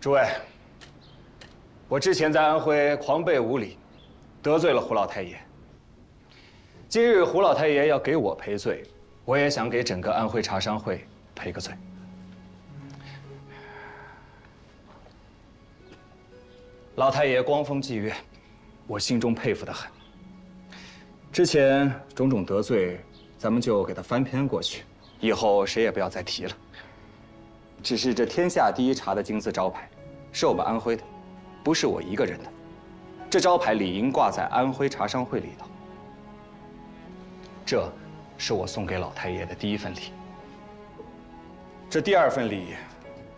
诸位，我之前在安徽狂悖无礼，得罪了胡老太爷。今日胡老太爷要给我赔罪，我也想给整个安徽茶商会赔个罪。老太爷光风霁月，我心中佩服得很。之前种种得罪，咱们就给他翻篇过去，以后谁也不要再提了。只是这天下第一茶的金字招牌，是我们安徽的，不是我一个人的。这招牌理应挂在安徽茶商会里头。这是我送给老太爷的第一份礼。这第二份礼，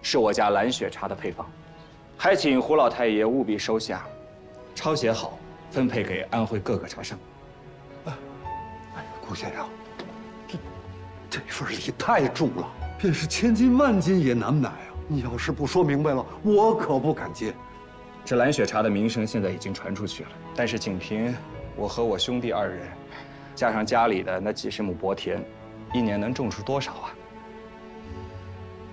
是我家蓝雪茶的配方，还请胡老太爷务必收下，抄写好，分配给安徽各个茶商。顾先生，这份礼太重了，便是千金万金也难买啊！你要是不说明白了，我可不敢接。这蓝雪茶的名声现在已经传出去了，但是仅凭我和我兄弟2人，加上家里的那几十亩薄田，一年能种出多少啊？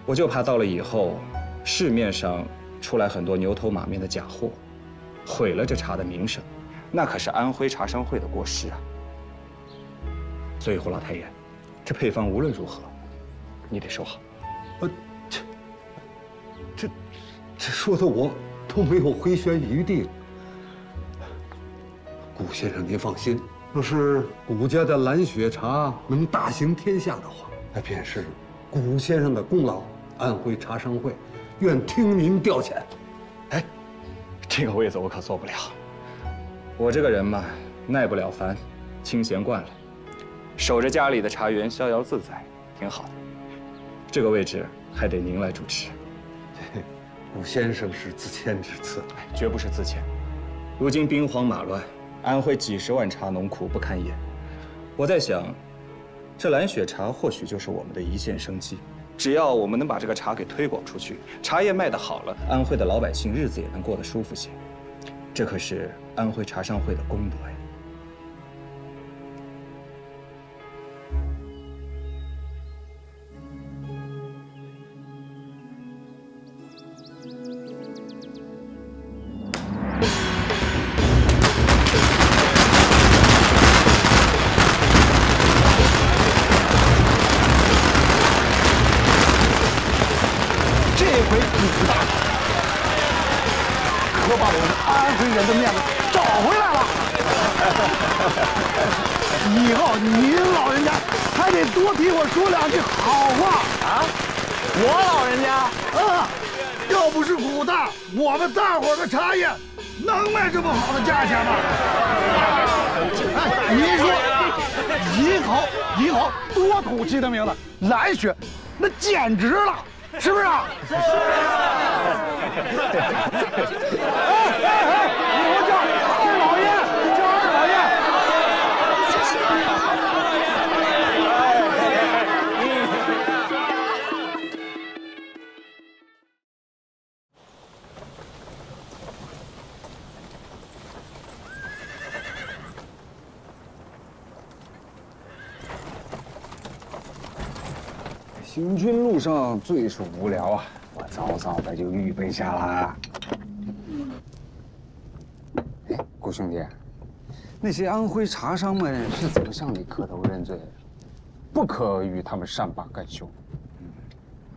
我就怕到了以后，市面上出来很多牛头马面的假货，毁了这茶的名声，那可是安徽茶商会的过失啊！所以胡老太爷，这配方无论如何，你得收好。这说的我都没有回旋余地。顾先生您放心，要是顾家的蓝雪茶能大行天下的话，那便是顾先生的功劳。安徽茶商会愿听您调遣。哎，这个位子我可做不了。我这个人嘛，耐不了烦，清闲惯了，守着家里的茶园，逍遥自在，挺好的。这个位置还得您来主持。顾先生是自谦之词，绝不是自谦。如今兵荒马乱，安徽几十万茶农苦不堪言。我在想，这蓝雪茶或许就是我们的一线生机。只要我们能把这个茶给推广出去，茶叶卖得好了，安徽的老百姓日子也能过得舒服些。这可是安徽茶商会的功德呀。可把我们安徽人的面子找回来了。以后您老人家还得多替我说2句好话啊！我老人家，要不是古大，我们大伙的茶叶能卖这么好的价钱吗？哎，您说，以后多土气的名字，蓝雪，那简直了，是不是啊？是。以后叫二老爷，叫二老爷。行军路上最是无聊啊！我早早的就预备下了。哎，顾兄弟，那些安徽茶商们是怎么向你磕头认罪的？不可与他们善罢甘休。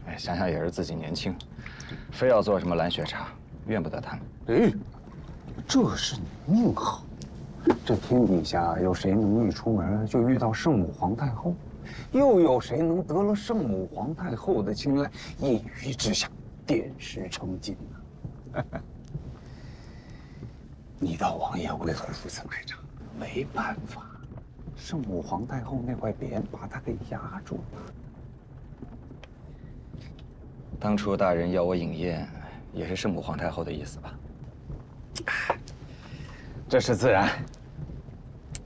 哎，想想也是自己年轻，非要做什么蓝雪茶，怨不得他们。哎，这是你命好。这天底下有谁能一出门就遇到圣母皇太后？又有谁能得了圣母皇太后的青睐，一鱼之下点石成金呢？你到王爷为何如此买账？没办法，圣母皇太后那块匾把他给压住了。当初大人要我饮宴，也是圣母皇太后的意思吧？这是自然。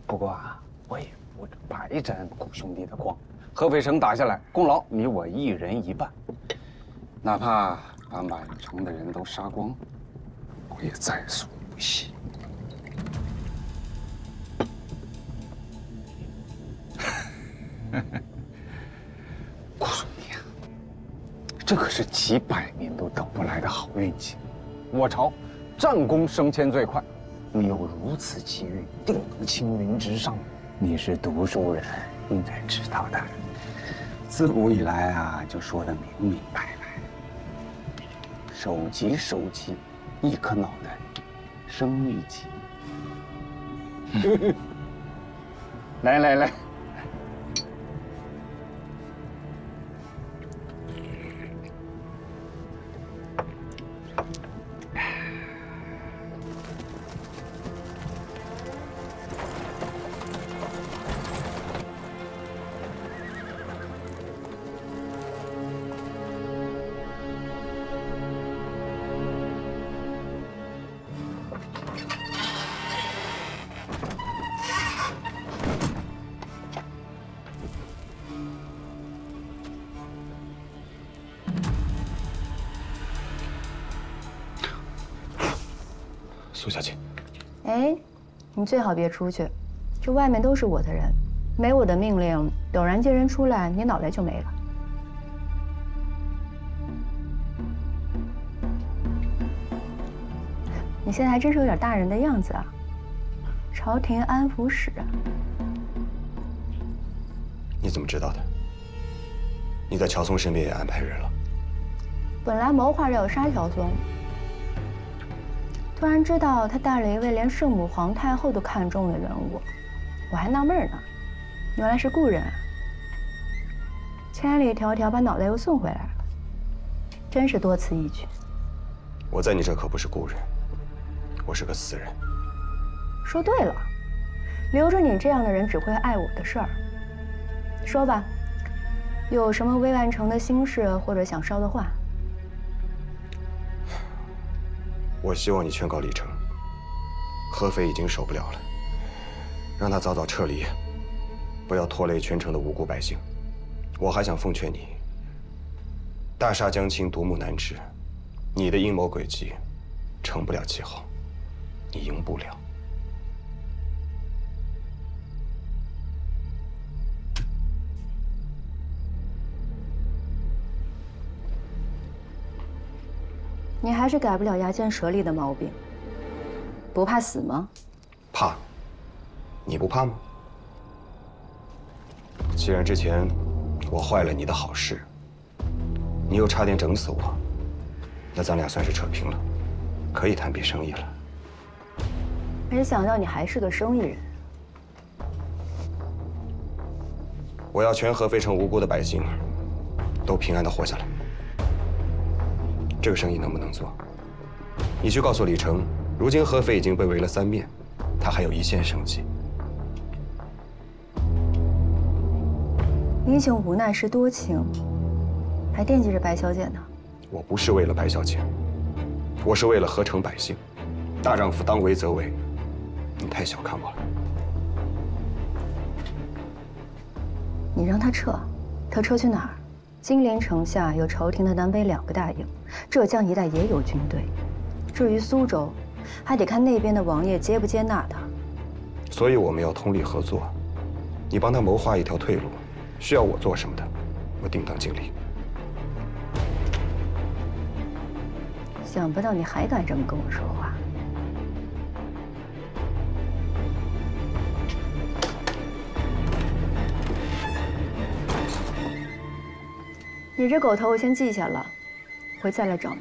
不过啊，我也不白沾顾兄弟的光。合肥城打下来，功劳你我一人1半。哪怕把满城的人都杀光，我也在所不惜。顾兄弟啊，这这可是几百年都等不来的好运气。我朝战功升迁最快，你有如此机遇，定能青云直上。你是读书人，应该知道的。自古以来啊，就说得明明白白。手急手急，一颗脑袋生一急。来来来。苏小姐，哎，你最好别出去，这外面都是我的人，没我的命令，陡然接人出来，你脑袋就没了。你现在还真是有点大人的样子啊！朝廷安抚使啊！你怎么知道的？你在乔松身边也安排人了？本来谋划着要杀乔松。突然知道他带了一位连圣母皇太后都看中的人物，我还纳闷呢，原来是故人啊！千里迢迢把脑袋又送回来了，真是多此一举。我在你这可不是故人，我是个死人。说对了，留着你这样的人只会碍我的事儿。说吧，有什么未完成的心事或者想捎的话？我希望你劝告李成，合肥已经守不了了，让他早早撤离，不要拖累全城的无辜百姓。我还想奉劝你，大厦将倾，独木难支，你的阴谋诡计成不了气候，你赢不了。你还是改不了牙尖舌利的毛病。不怕死吗？怕。你不怕吗？既然之前我坏了你的好事，你又差点整死我，那咱俩算是扯平了，可以谈笔生意了。没想到你还是个生意人。我要全合肥城无辜的百姓都平安地活下来。这个生意能不能做？你去告诉李成，如今合肥已经被围了3面，他还有一线生机。英雄无奈事多情，还惦记着白小姐呢。我不是为了白小姐，我是为了合城百姓。大丈夫当为则为，你太小看我了。你让他撤，他撤去哪儿？金陵城下有朝廷的南北2个大营，浙江一带也有军队。至于苏州，还得看那边的王爷接不接纳他。所以我们要通力合作，你帮他谋划一条退路，需要我做什么的，我定当尽力。想不到你还敢这么跟我说话。你这狗头我先记下了，回再来找你。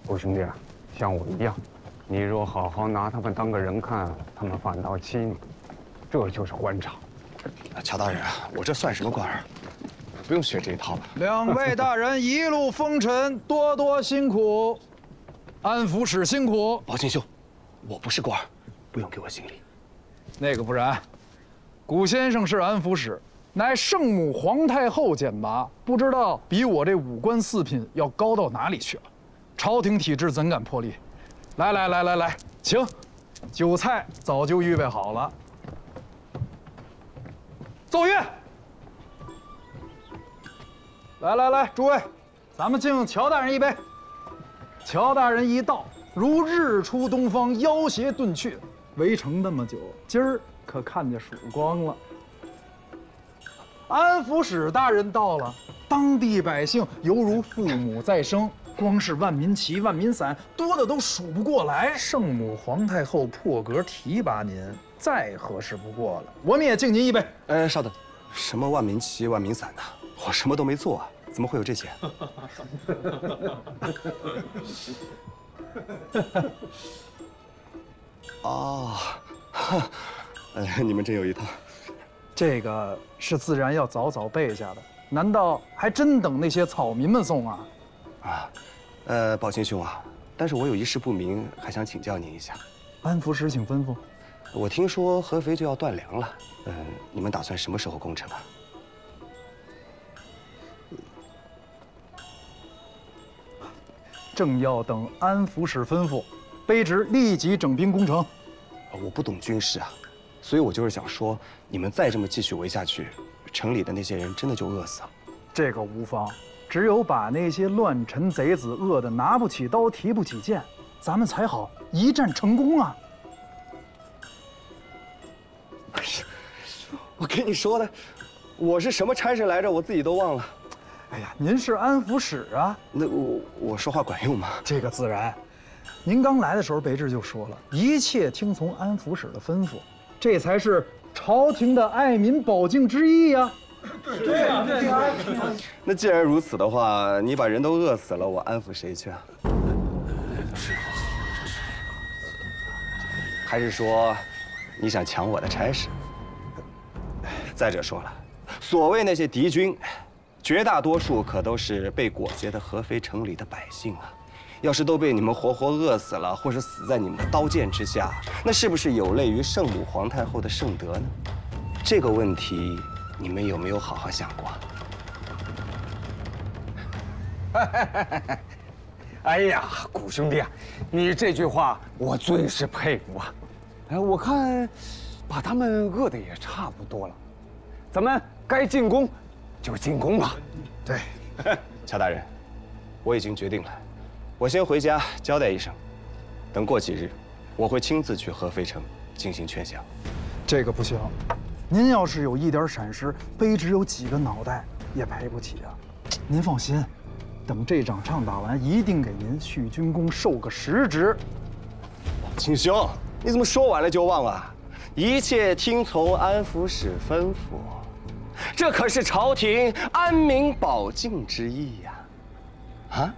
五兄弟啊，像我一样。你若好好拿他们当个人看，他们反倒欺你，这就是官场。乔大人，我这算什么官儿？不用学这一套了。2位大人一路风尘，多多辛苦。安抚使辛苦。包锦绣，我不是官儿，不用给我行礼。那个不然，古先生是安抚使，乃圣母皇太后简拔，不知道比我这5官4品要高到哪里去了。朝廷体制怎敢破例？来，请。酒菜早就预备好了。奏乐。来，诸位，咱们敬乔大人一杯。乔大人一到，如日出东方，妖邪遁去。围城那么久，今儿可看见曙光了。安抚使大人到了，当地百姓犹如父母再生，光是万民旗、万民伞，多的都数不过来。圣母皇太后破格提拔您，再合适不过了。我们也敬您一杯。稍等，什么万民旗、万民伞呢？我什么都没做啊，怎么会有这些？哦，你们真有一套。这个是自然要早早备下的，难道还真等那些草民们送啊？宝清兄啊，但是我有一事不明，还想请教您一下。安抚使，请吩咐。我听说合肥就要断粮了，你们打算什么时候攻城啊？正要等安抚使吩咐，卑职立即整兵攻城。我不懂军事啊，所以我就是想说，你们再这么继续围下去，城里的那些人真的就饿死啊？这个无妨，只有把那些乱臣贼子饿得拿不起刀、提不起剑，咱们才好一战成功啊！哎呀，我跟你说的，我是什么差事来着，我自己都忘了。哎呀，您是安抚使啊，那我说话管用吗？这个自然。您刚来的时候，卑职就说了，一切听从安抚使的吩咐，这才是朝廷的爱民保境之意呀。对啊。那既然如此的话，你把人都饿死了，我安抚谁去啊？还是说，你想抢我的差事？再者说了，所谓那些敌军，绝大多数可都是被裹挟的合肥城里的百姓啊。要是都被你们活活饿死了，或是死在你们的刀剑之下，那是不是有悖于圣母皇太后的圣德呢？这个问题，你们有没有好好想过？哎呀，谷兄弟啊，你这句话我最是佩服啊！我看把他们饿得也差不多了，咱们该进攻就进攻吧。对，乔大人，我已经决定了。我先回家交代一声，等过几日，我会亲自去合肥城进行劝降。这个不行，您要是有一点闪失，卑职有几个脑袋也赔不起啊。您放心，等这场仗打完，一定给您续军功，授个实职。景兄，你怎么说完了就忘啊？一切听从安抚使吩咐，这可是朝廷安民保境之意呀！啊？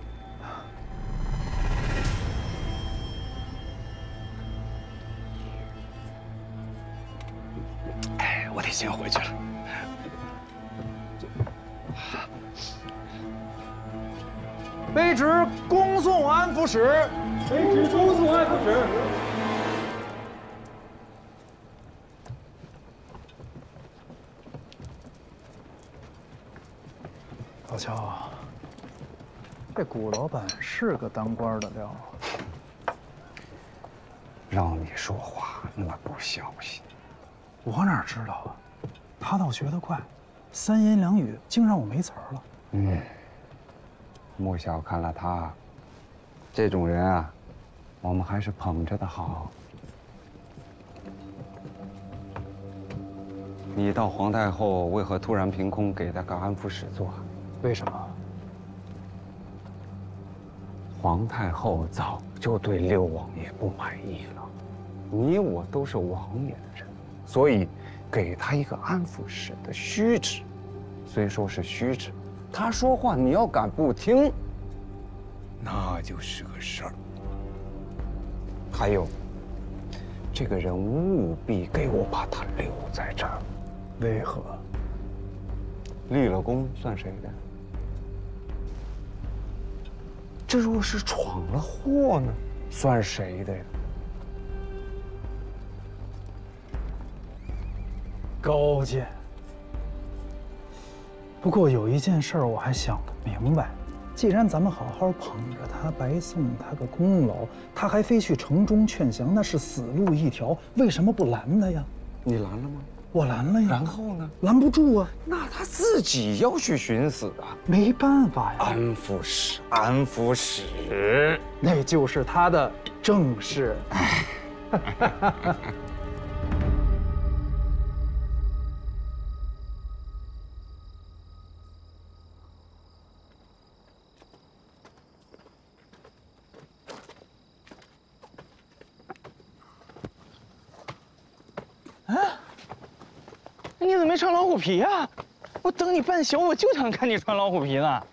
我得先回去了。卑职恭送安抚使。卑职恭送安抚使。老乔，这谷老板是个当官的料。让你说话那么不小心。我哪知道啊？他倒学得快，3言2语竟让我没词儿了。莫小看了他，这种人啊，我们还是捧着的好。你到皇太后为何突然凭空给他个安抚使做？为什么？皇太后早就对六王爷不满意了，你我都是王爷的人。所以，给他一个安抚使的虚职，虽说是虚职，他说话你要敢不听，那就是个事儿。还有，这个人务必给我把他留在这儿。为何？立了功算谁的？这若是闯了祸呢，算谁的呀？高见。不过有一件事我还想不明白，既然咱们好好捧着他，白送他个功劳，他还非去城中劝降，那是死路一条。为什么不拦他呀？你拦了吗？我拦了呀。然后呢？拦不住啊。那他自己要去寻死啊！没办法呀。安抚使，安抚使，那就是他的正事。你怎么没穿老虎皮啊？我等你半宿，我就想看你穿老虎皮呢。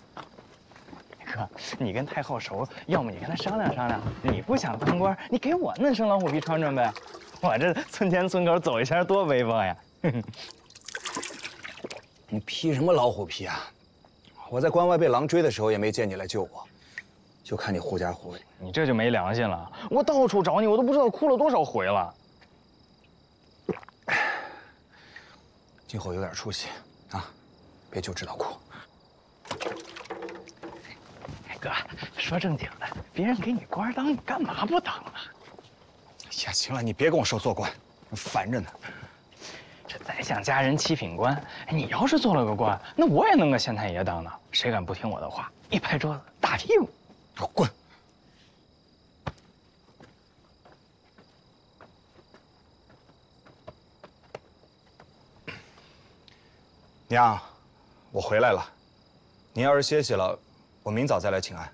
哥，你跟太后熟，要么你跟他商量商量。你不想当官，你给我弄身老虎皮穿穿呗。我这村前村口走一圈多威风呀！你披什么老虎皮啊？我在关外被狼追的时候也没见你来救我，就看你狐假虎威。你这就没良心了！我到处找你，我都不知道哭了多少回了。今后有点出息啊，别就知道哭。哎哥，说正经的，别人给你官当，你干嘛不当啊？呀，行了，你别跟我说做官，烦着呢。这宰相家人七品官，你要是做了个官，那我也能个县太爷当呢。谁敢不听我的话，一拍桌子打屁股，滚！娘，我回来了。您要是歇息了，我明早再来请安。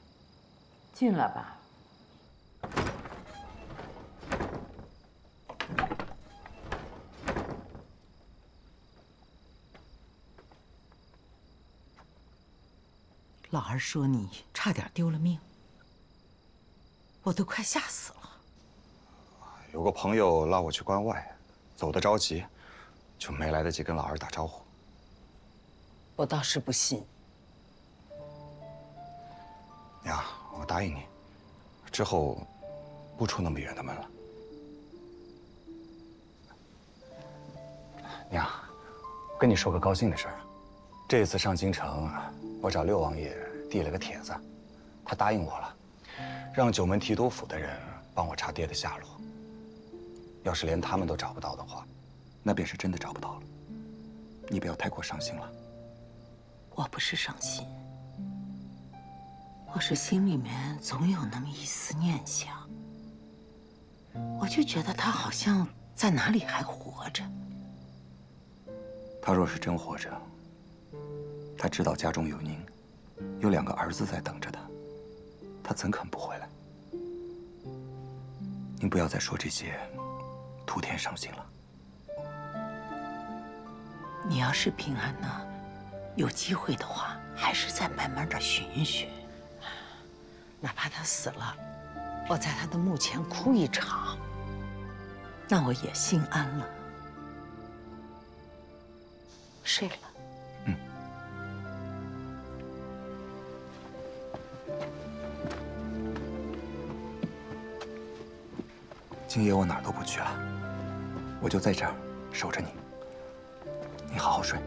进来吧。老儿说你差点丢了命，我都快吓死了。有个朋友拉我去关外，走得着急，就没来得及跟老二打招呼。我倒是不信。娘，我答应你，之后不出那么远的门了。娘，跟你说个高兴的事儿，这次上京城，我找六王爷递了个帖子，他答应我了，让九门提督府的人帮我查爹的下落。要是连他们都找不到的话，那便是真的找不到了。你不要太过伤心了。我不是伤心，我是心里面总有那么一丝念想，我就觉得他好像在哪里还活着。他若是真活着，他知道家中有您，有2个儿子在等着他，他怎肯不回来？您不要再说这些徒添伤心了。你要是平安呢，有机会的话，还是再慢慢的寻寻。哪怕他死了，我在他的墓前哭一场，那我也心安了。睡了。今夜我哪儿都不去了，我就在这儿守着你。你好好睡。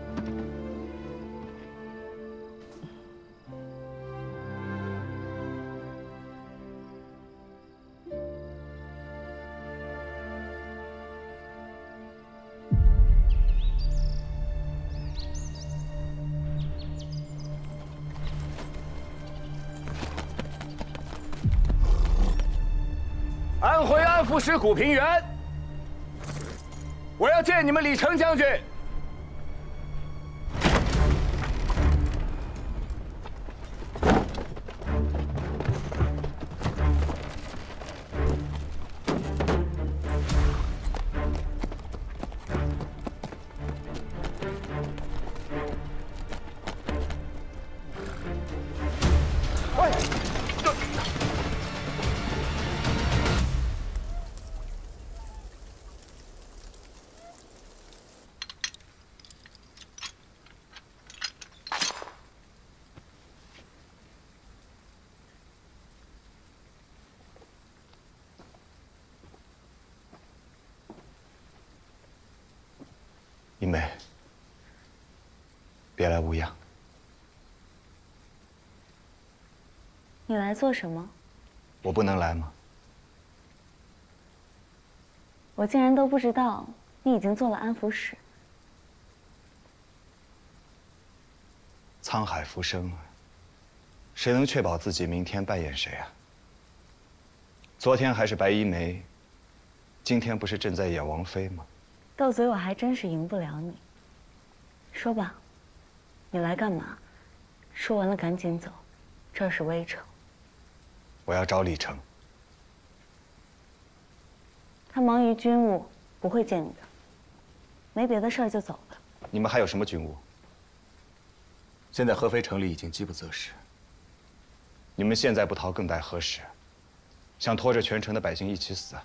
安徽安抚使古平原，我要见你们李成将军。英梅，别来无恙。你来做什么？我不能来吗？我竟然都不知道你已经做了安抚使。沧海浮生，谁能确保自己明天扮演谁啊？昨天还是白衣梅，今天不是正在演王妃吗？斗嘴我还真是赢不了你。说吧，你来干嘛？说完了赶紧走，这儿是微城。我要找李成。他忙于军务，不会见你的。没别的事儿就走了。你们还有什么军务？现在合肥城里已经饥不择食，你们现在不逃更待何时？想拖着全城的百姓一起死啊？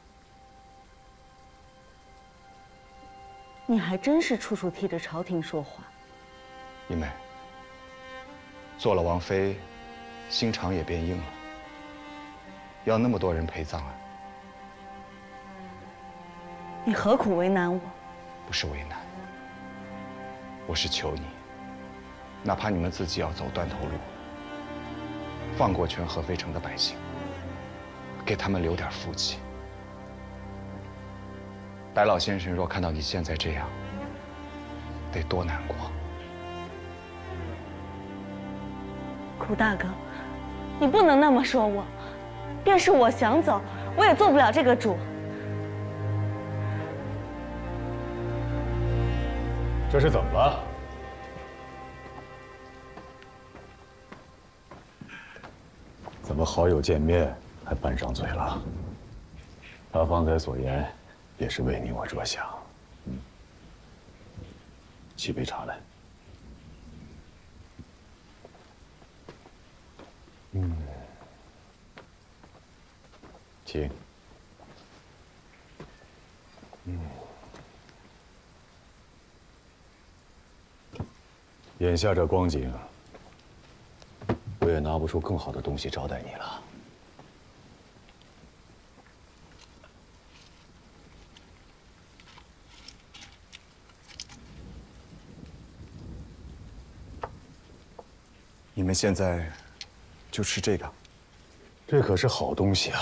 你还真是处处替着朝廷说话。一梅，做了王妃，心肠也变硬了，要那么多人陪葬啊？你何苦为难我？不是为难，我是求你，哪怕你们自己要走断头路，放过全合肥城的百姓，给他们留点福气。白老先生若看到你现在这样，得多难过。苦大哥，你不能那么说我。便是我想走，我也做不了这个主。这是怎么了？怎么好友见面还拌上嘴了？他方才所言，也是为你我着想。沏杯茶来。请。眼下这光景，我也拿不出更好的东西招待你了。你们现在就吃这个？这可是好东西啊！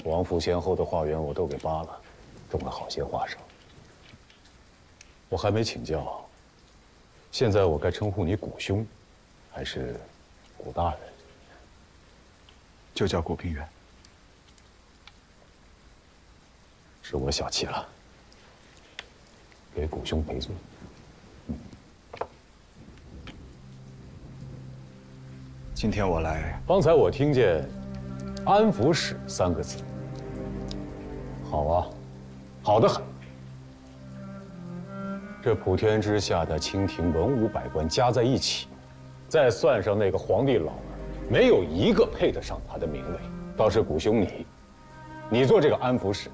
王府先后的花园我都给扒了，种了好些花生。我还没请教，现在我该称呼你谷兄，还是谷大人？就叫谷平原。是我小气了，给谷兄赔罪。今天我来，方才我听见“安抚使”3个字，好啊，好得很。这普天之下的清廷文武百官加在一起，再算上那个皇帝老儿，没有一个配得上他的名位。倒是谷兄你做这个安抚使，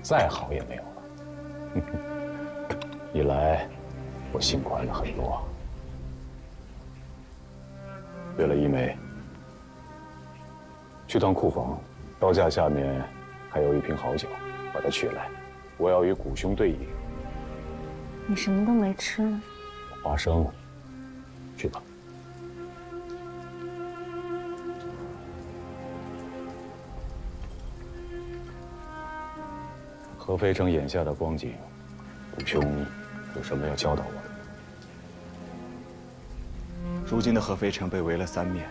再好也没有了。一来，我心宽了很多。对了，一梅，去趟库房，刀架下面还有一瓶好酒，把它取来，我要与谷兄对饮。你什么都没吃呢？花生，去吧。合肥城眼下的光景，谷兄有什么要教导我的？如今的合肥城被围了3面，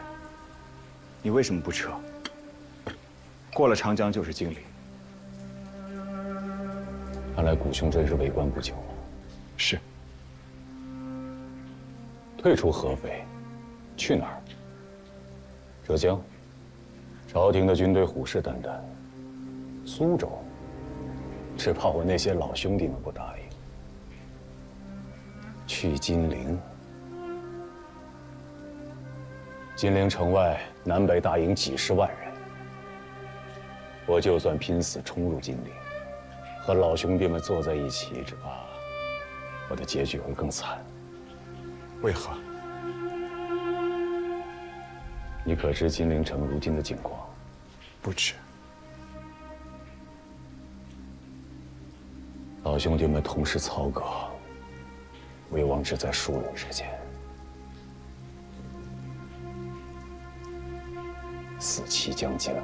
你为什么不撤？过了长江就是金陵。看来谷兄真是为官不久。是。退出合肥，去哪儿？浙江，朝廷的军队虎视眈眈。苏州，只怕我那些老兄弟们不答应。去金陵。金陵城外南北大营几十万人，我就算拼死冲入金陵，和老兄弟们坐在一起，只怕我的结局会更惨。为何？你可知金陵城如今的境况？不知。老兄弟们同是曹阁，危亡只在数人之间。死期将近了。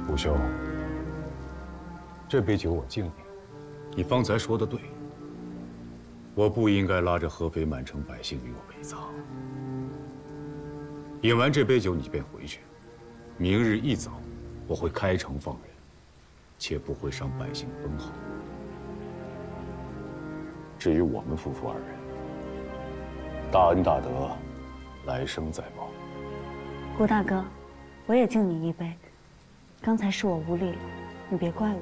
虎兄，这杯酒我敬你。你方才说的对，我不应该拉着合肥满城百姓与我陪葬。饮完这杯酒，你便回去。明日一早，我会开城放人，且不会伤百姓分毫。至于我们夫妇二人，大恩大德，来生再报。顾大哥，我也敬你一杯。刚才是我无礼了，你别怪我。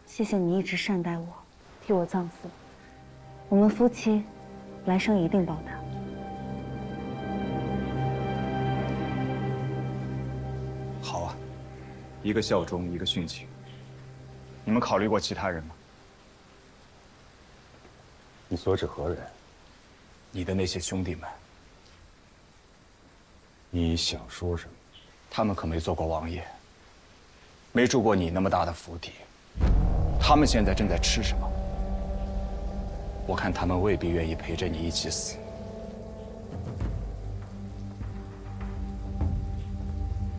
谢谢你一直善待我，替我葬父。我们夫妻，来生一定报答。好啊，一个效忠，一个殉情。你们考虑过其他人吗？你所指何人？你的那些兄弟们。你想说什么？他们可没做过王爷，没住过你那么大的府邸。他们现在正在吃什么？我看他们未必愿意陪着你一起死。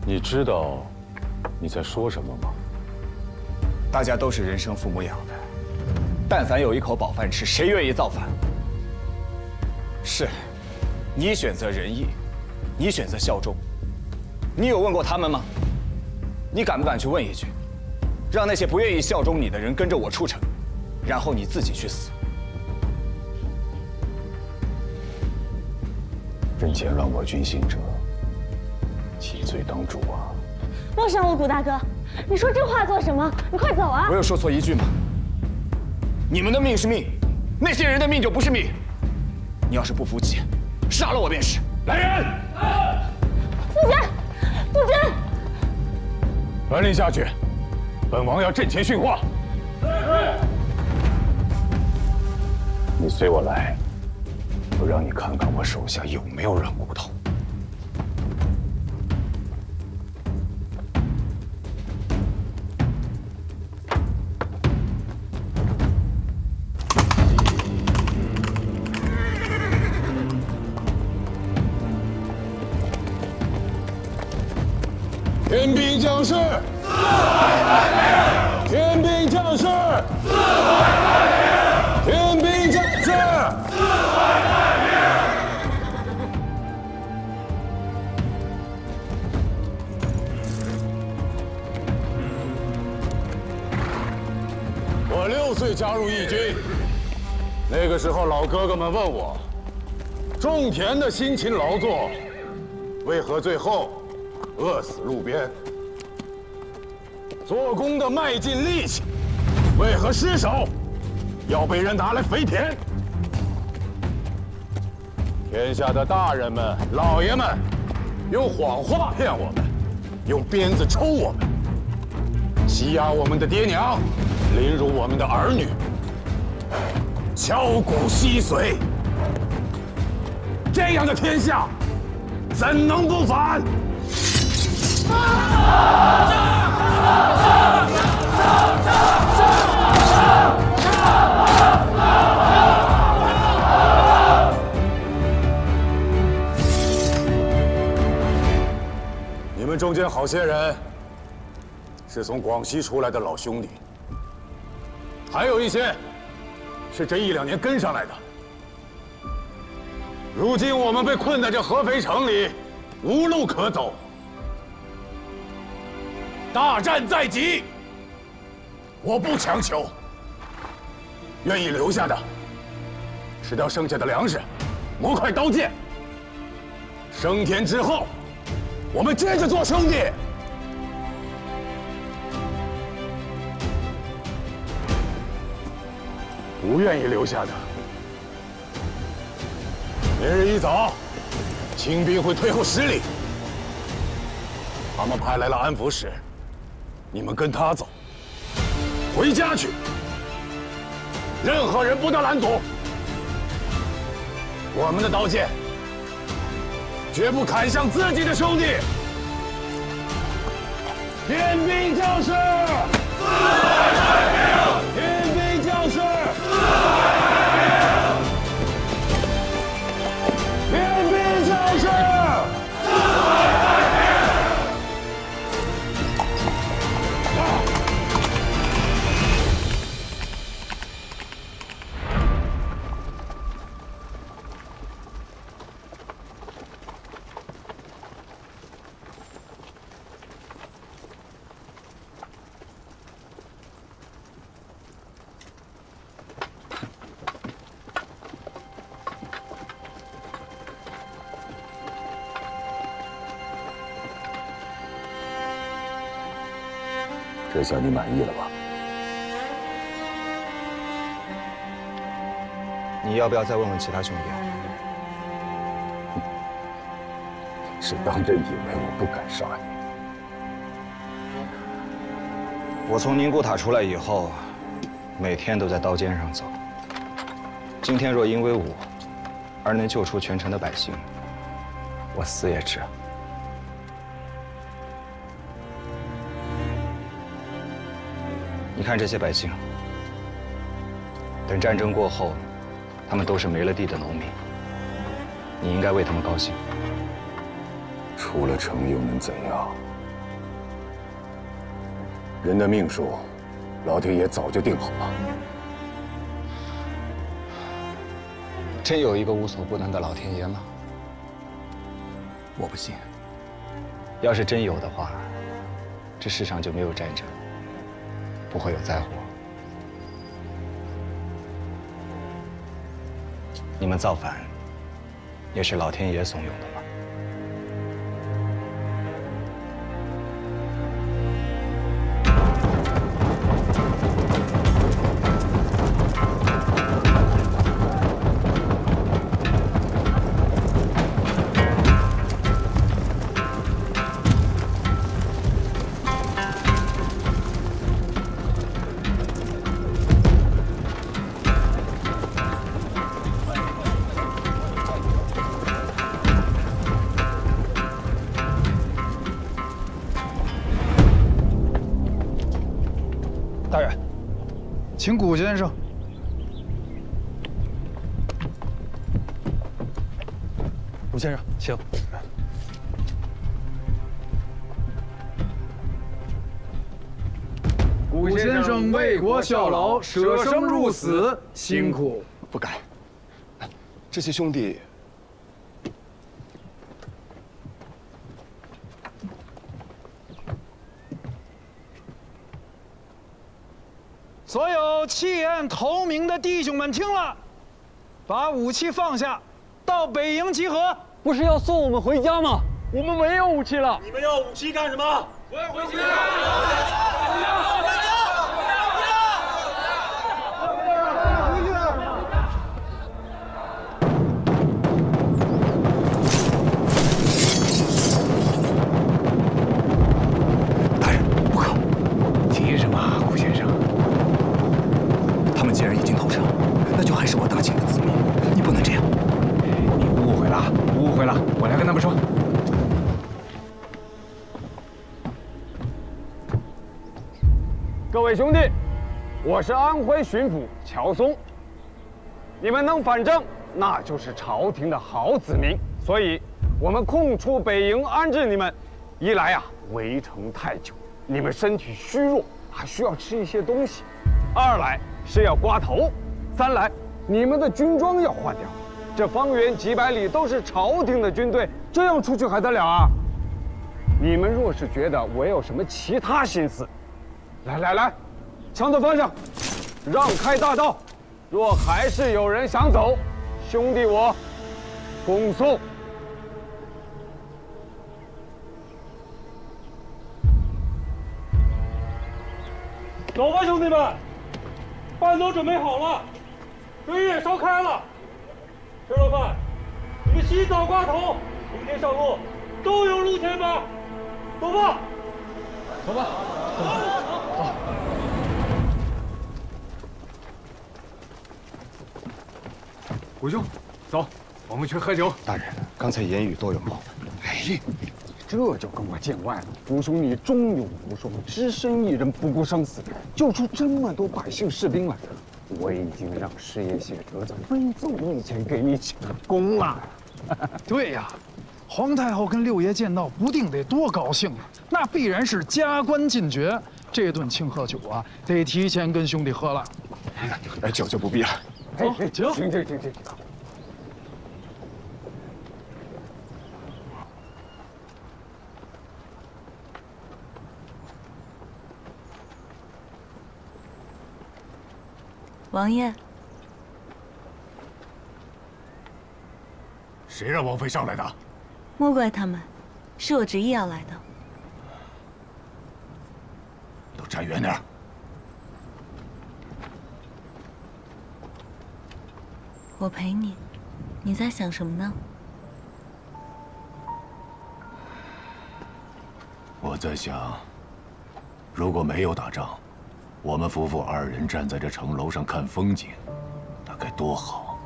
你知道你在说什么吗？大家都是人生父母养的，但凡有一口饱饭吃，谁愿意造反？是，你选择仁义，你选择效忠，你有问过他们吗？你敢不敢去问一句，让那些不愿意效忠你的人跟着我出城，然后你自己去死？人前乱我军行者，其罪当诛啊！莫伤我，谷大哥，你说这话做什么？你快走啊！我有说错一句吗？你们的命是命，那些人的命就不是命。你要是不服气，杀了我便是。来人！夫君，夫君，传令下去，本王要阵前训话。你随我来，我让你看看我手下有没有软骨头。天兵将士，天兵将士，天兵将士。我6岁加入义军，那个时候老哥哥们问我，种田的辛勤劳作，为何最后饿死路边？做工的卖尽力气，为何失手要被人拿来肥田？天下的大人们、老爷们，用谎话骗我们，用鞭子抽我们，欺压我们的爹娘，凌辱我们的儿女，敲骨吸髓。这样的天下，怎能不反？你们中间好些人是从广西出来的老兄弟，还有一些是这1、2年跟上来的。如今我们被困在这合肥城里，无路可走。大战在即，我不强求。愿意留下的，吃掉剩下的粮食，磨块刀剑。升天之后，我们接着做兄弟。不愿意留下的，明日一早，清兵会退后10里。他们派来了安抚使，你们跟他走，回家去。任何人不得拦阻。我们的刀剑绝不砍向自己的兄弟。天兵将士，四海太平！天兵将士，四海太平！天兵将士，四海太平！这下你满意了吧？你要不要再问问其他兄弟？是当真以为我不敢杀你？我从宁古塔出来以后，每天都在刀尖上走。今天若因为我而能救出全城的百姓，我死也值。你看这些百姓，等战争过后，他们都是没了地的农民。你应该为他们高兴。出了城又能怎样？人的命数，老天爷早就定好了。真有一个无所不能的老天爷吗？我不信。要是真有的话，这世上就没有战争，不会有灾祸。你们造反，也是老天爷怂恿的吗？大人，请古先生。古先生，请。古先生为国效劳，舍生入死，辛苦。不敢。这些兄弟，所有弃暗投明的弟兄们，听了，把武器放下，到北营集合。不是要送我们回家吗？我们没有武器了。你们要武器干什么？我要回家！大人，不可！急什么，顾先生？他们既然已经投诚，那就还是我大清的子民，你不能这样。你误会了，误会了，我来跟他们说。各位兄弟，我是安徽巡抚乔松。你们能反正，那就是朝廷的好子民。所以，我们空出北营安置你们。一来呀，围城太久，你们身体虚弱，还需要吃一些东西；二来是要刮头；三来你们的军装要换掉。这方圆几百里都是朝廷的军队，这样出去还得了啊？你们若是觉得我有什么其他心思，来，枪子放下，让开大道。若还是有人想走，兄弟我恭送。走吧，兄弟们，饭都准备好了，水也烧开了，吃了饭，起早挂头，明天上路都有路钱吧。走吧，走吧，走。虎兄，走，我们去喝酒。大人，刚才言语多有冒犯。哎，这就跟我见外了。虎兄，你忠勇无双，只身一人不顾生死，救出这么多百姓士兵来。我已经让师爷谢哲在威奏面前给你请功了。对呀，皇太后跟六爷见到，不定得多高兴啊！那必然是加官进爵。这顿庆贺酒啊，得提前跟兄弟喝了。哎，酒就不必了。走，请。请。王爷，谁让王妃上来的？莫怪他们，是我执意要来的。都站远点。我陪你，你在想什么呢？我在想，如果没有打仗，我们夫妇二人站在这城楼上看风景，那该多好。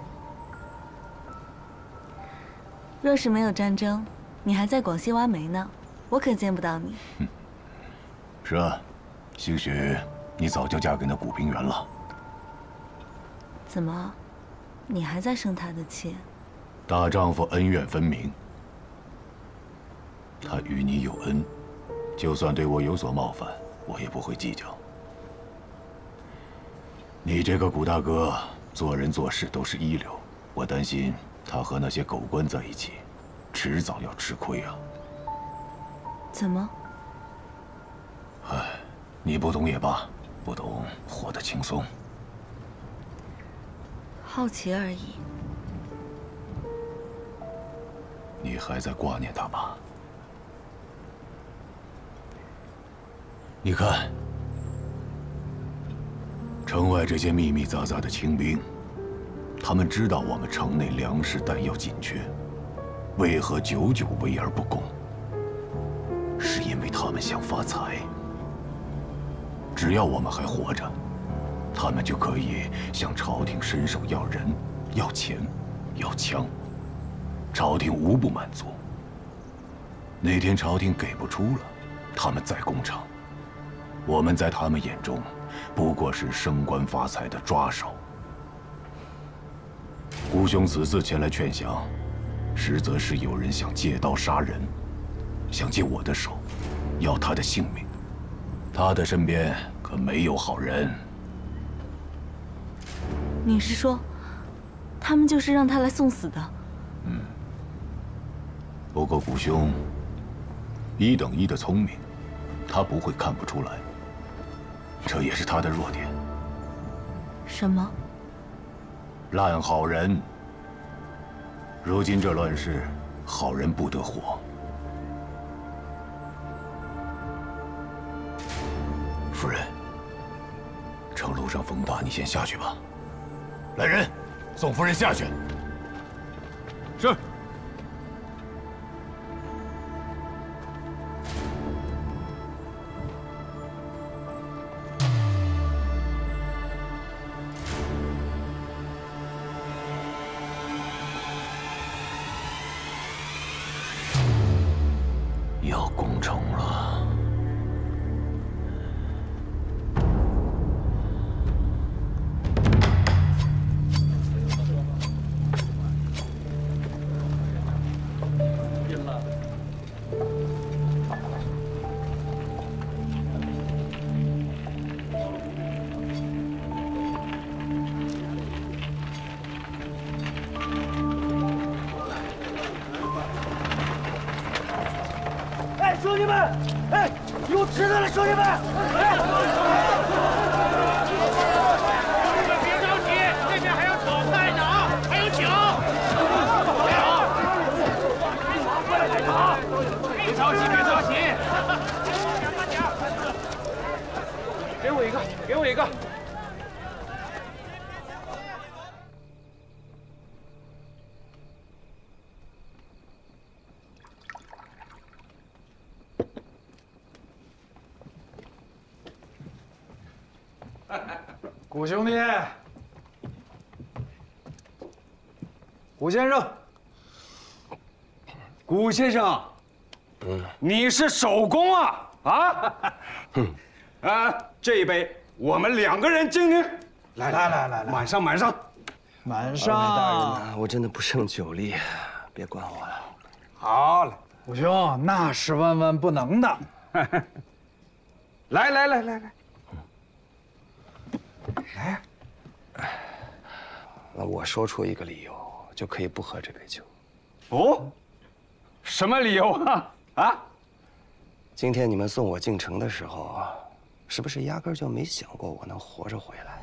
若是没有战争，你还在广西挖煤呢，我可见不到你。是啊，兴许你早就嫁给那古平原了。怎么，你还在生他的气？大丈夫恩怨分明，他与你有恩，就算对我有所冒犯，我也不会计较。你这个古大哥做人做事都是一流，我担心他和那些狗官在一起，迟早要吃亏啊。怎么？哎，你不懂也罢，不懂活得轻松。好奇而已。你还在挂念他吧？你看，城外这些密密匝匝的清兵，他们知道我们城内粮食弹药紧缺，为何久久围而不攻？是因为他们想发财。只要我们还活着，他们就可以向朝廷伸手要人、要钱、要枪，朝廷无不满足。哪天朝廷给不出了，他们再攻城，我们在他们眼中不过是升官发财的抓手。姑兄此次前来劝降，实则是有人想借刀杀人，想借我的手，要他的性命。他的身边可没有好人。你是说，他们就是让他来送死的？嗯。不过姑兄1等1的聪明，他不会看不出来。这也是他的弱点。什么？烂好人。如今这乱世，好人不得活。夫人，城楼上风大，你先下去吧。来人，送夫人下去。是。要攻城了。兄弟们，哎，有吃的了，兄弟们！哎，兄弟们别着急，那边还有炒菜呢啊，还有酒。好，别着急，别着急。慢点，给我一个，给我一个。古兄弟，古先生，古先生，你是手工啊这一杯我们2个人敬你。来，满上。满上。大人，我真的不胜酒力，别管我了。好嘞，古兄，那是万万不能的。来。那我说出一个理由，就可以不喝这杯酒。哦，什么理由啊？今天你们送我进城的时候，是不是压根就没想过我能活着回来？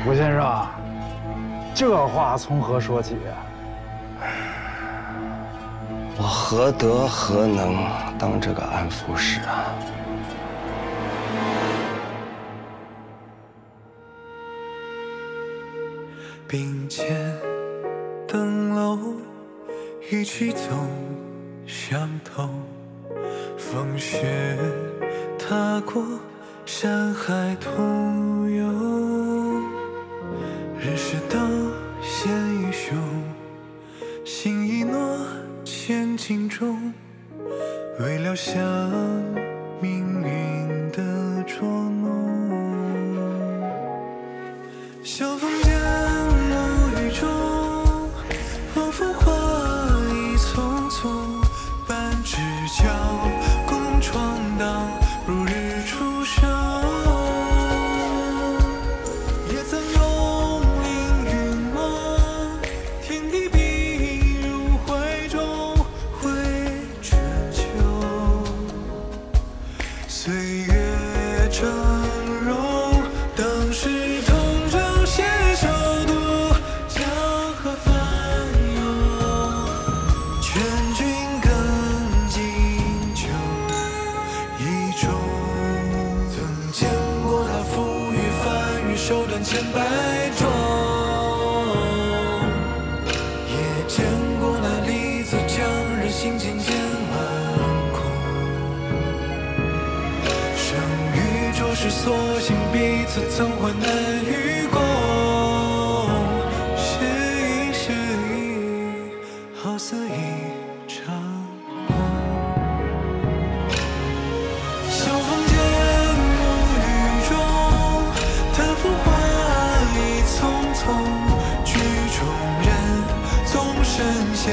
吴先生，这话从何说起啊？我何德何能当这个安抚使啊？并肩登楼，一起走向头。风雪踏过山海途游，人世道险与凶，心一诺千斤重，为了向命运的捉弄。相逢间无语中，仿佛花意匆匆，半只脚共闯荡，如日初升。也曾拥凌云梦，天地碧入怀中，会春秋。岁月峥嵘，当时同舟携手渡江河翻涌，劝君更尽酒一盅。曾见过他负隅翻云，手断千百种，也见过那离子将人心渐渐万空。生与浊世所幸，彼此曾患难与共。是一，好似一场梦。相逢间无语中，叹浮华意匆匆，剧中人总神仙。